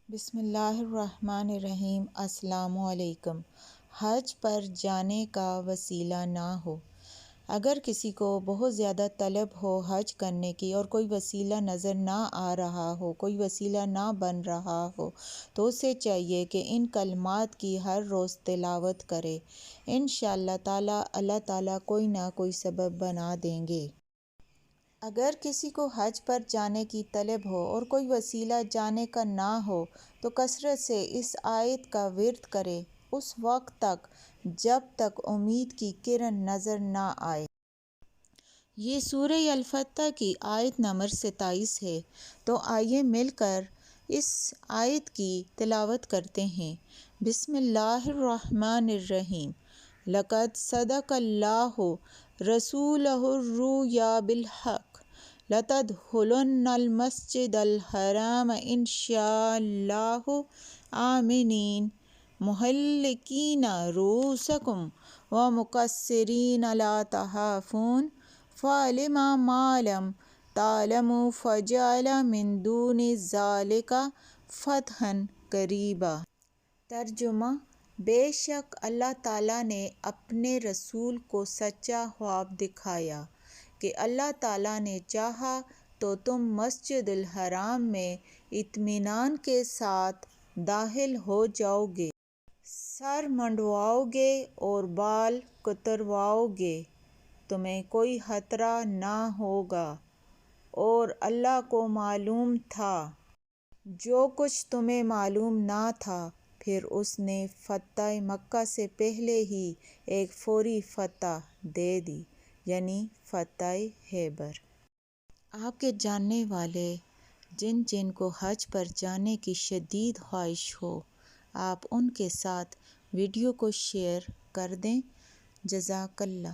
بسم اللہ الرحمن الرحیم۔ السلام علیکم۔ حج پر جانے کا وسیلہ نہ ہو۔ اگر کسی کو بہت زیادہ طلب ہو حج کرنے کی اور کوئی وسیلہ نظر نہ آ رہا ہو، کوئی وسیلہ نہ بن رہا ہو، تو اسے چاہیے کہ ان کلمات کی ہر روز تلاوت کرے۔ انشاءاللہ تعالیٰ اللہ تعالیٰ کوئی نہ کوئی سبب بنا دیں گے۔ اگر کسی کو حج پر جانے کی طلب ہو اور کوئی وسیلہ جانے کا نہ ہو تو کثرت سے اس آیت کا ورد کرے اس وقت تک جب تک امید کی کرن نظر نہ آئے۔ یہ سورہ الفتح کی آیت نمبر 27 ہے۔ تو آئیے مل کر اس آیت کی تلاوت کرتے ہیں۔ بسم اللہ الرحمن الرحیم۔ لقد صدق اللہ رسولہ الرؤیا بالحق لتدخلن المسجد الحرام ان شاء اللہ آمنین محلقین رؤوسکم ومقصرین لا تخافون فعلم ما لم تعلموا فجعل من دون ذلک فتحا قریبا۔ ترجمہ: بے شک اللہ تعالیٰ نے اپنے رسول کو سچا خواب دکھایا کہ اللہ تعالیٰ نے چاہا تو تم مسجد الحرام میں اطمینان کے ساتھ داخل ہو جاؤ گے، سر منڈواؤ گے اور بال کترواؤ گے، تمہیں کوئی خطرہ نہ ہوگا۔ اور اللہ کو معلوم تھا جو کچھ تمہیں معلوم نہ تھا، پھر اس نے فتح مکہ سے پہلے ہی ایک فوری فتح دے دی، یعنی فتح خیبر۔ آپ کے جاننے والے جن کو حج پر جانے کی شدید خواہش ہو، آپ ان کے ساتھ ویڈیو کو شیئر کر دیں۔ جزاک اللہ۔